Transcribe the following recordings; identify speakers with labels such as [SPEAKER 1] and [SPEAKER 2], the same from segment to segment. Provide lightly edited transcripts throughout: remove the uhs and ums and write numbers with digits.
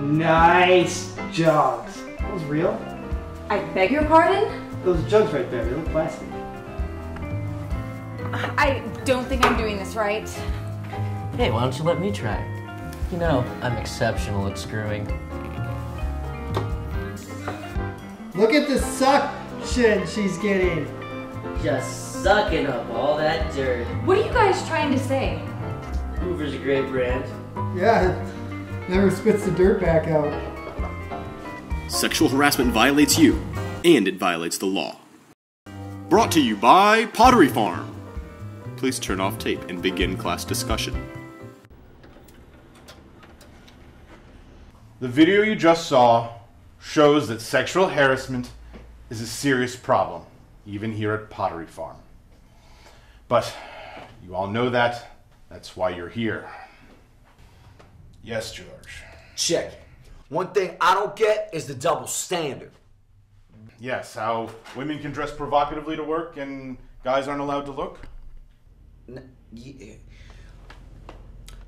[SPEAKER 1] Nice jugs. That was real?
[SPEAKER 2] I beg your pardon?
[SPEAKER 1] Those jugs right there, they look plastic.
[SPEAKER 2] I don't think I'm doing this right.
[SPEAKER 3] Hey, why don't you let me try? You know, I'm exceptional at screwing.
[SPEAKER 1] Look at the suction she's getting.
[SPEAKER 3] Just sucking up all that dirt.
[SPEAKER 2] What are you guys trying to say?
[SPEAKER 3] Hoover's a great brand.
[SPEAKER 1] Yeah, it never spits the dirt back out.
[SPEAKER 4] Sexual harassment violates you, and it violates the law. Brought to you by Pottery Farm. Please turn off tape and begin class discussion.
[SPEAKER 5] The video you just saw shows that sexual harassment is a serious problem, even here at Pottery Farm. But you all know that. That's why you're here. Yes, George.
[SPEAKER 6] Check. One thing I don't get is the double standard.
[SPEAKER 5] Yes, how women can dress provocatively to work and guys aren't allowed to look?
[SPEAKER 6] Yeah.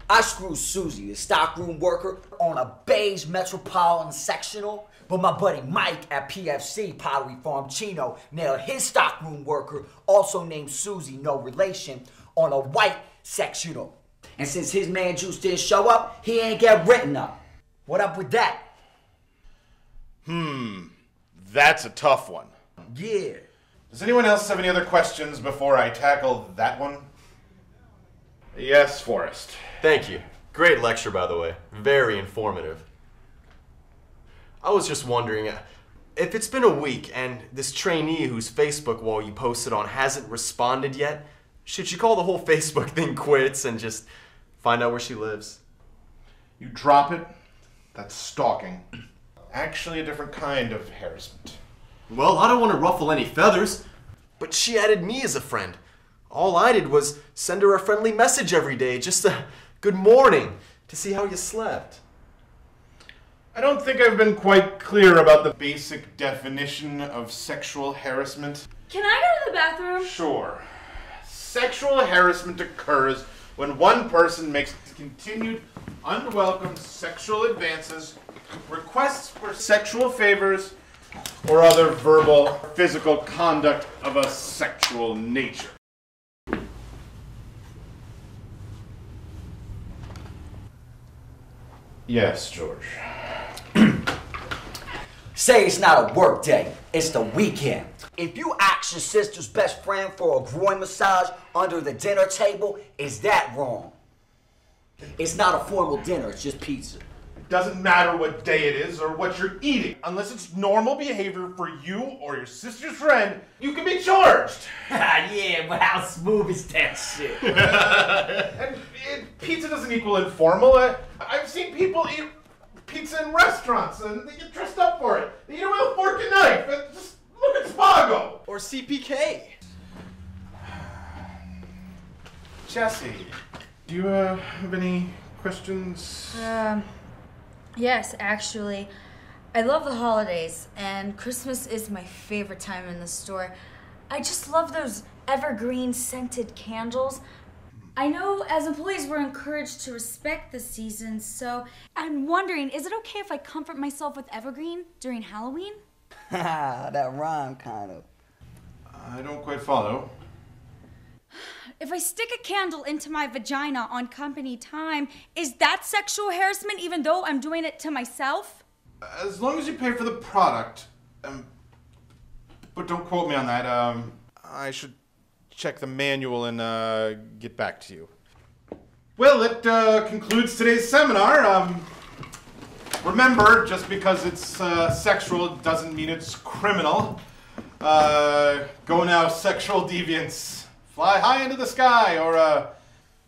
[SPEAKER 6] I screwed Susie, the stockroom worker, on a beige Metropolitan sectional, but my buddy Mike at PFC, Pottery Farm Chino, nailed his stockroom worker, also named Susie, no relation, on a white sectional. And since his man Juice didn't show up, he ain't get written up. What up with that?
[SPEAKER 5] That's a tough one.
[SPEAKER 6] Yeah.
[SPEAKER 5] Does anyone else have any other questions before I tackle that one? Yes, Forrest.
[SPEAKER 7] Thank you. Great lecture, by the way. Very informative. I was just wondering, if it's been a week and this trainee whose Facebook wall you posted on hasn't responded yet, should you call the whole Facebook thing quits and just find out where she lives?
[SPEAKER 5] You drop it, that's stalking. Actually a different kind of harassment.
[SPEAKER 7] Well, I don't want to ruffle any feathers, but she added me as a friend. All I did was send her a friendly message every day, just a good morning, to see how you slept.
[SPEAKER 5] I don't think I've been quite clear about the basic definition of sexual harassment.
[SPEAKER 2] Can I go to the bathroom?
[SPEAKER 5] Sure. Sexual harassment occurs when one person makes continued unwelcome sexual advances, requests for sexual favors, or other verbal or physical conduct of a sexual nature. Yes, George.
[SPEAKER 6] Say it's not a work day, it's the weekend. If you ask your sister's best friend for a groin massage under the dinner table, is that wrong? It's not a formal dinner, it's just pizza.
[SPEAKER 5] It doesn't matter what day it is or what you're eating. Unless it's normal behavior for you or your sister's friend, you can be charged.
[SPEAKER 6] Yeah, but how smooth is that shit?
[SPEAKER 5] Pizza doesn't equal informal. I've seen people eat pizza in restaurants and they get dressed up for it. They eat it with a fork and knife. Just look at Spago.
[SPEAKER 7] Or CPK.
[SPEAKER 5] Jesse, do you have any questions?
[SPEAKER 8] Yes, actually. I love the holidays, and Christmas is my favorite time in the store. I just love those evergreen scented candles. I know as employees we're encouraged to respect the season, so I'm wondering, is it okay if I comfort myself with evergreen during Halloween?
[SPEAKER 6] That rhyme kind of.
[SPEAKER 5] I don't quite follow.
[SPEAKER 8] If I stick a candle into my vagina on company time, is that sexual harassment even though I'm doing it to myself?
[SPEAKER 5] As long as you pay for the product, but don't quote me on that. I should check the manual and get back to you. Well, that concludes today's seminar. Remember, just because it's sexual doesn't mean it's criminal. Go now, sexual deviants. Fly high into the sky, or a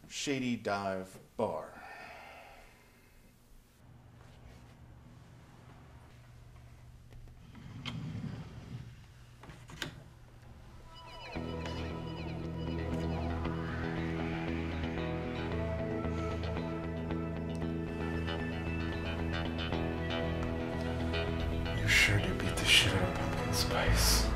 [SPEAKER 5] shady dive bar. You sure do beat the shit out of pumpkin spice.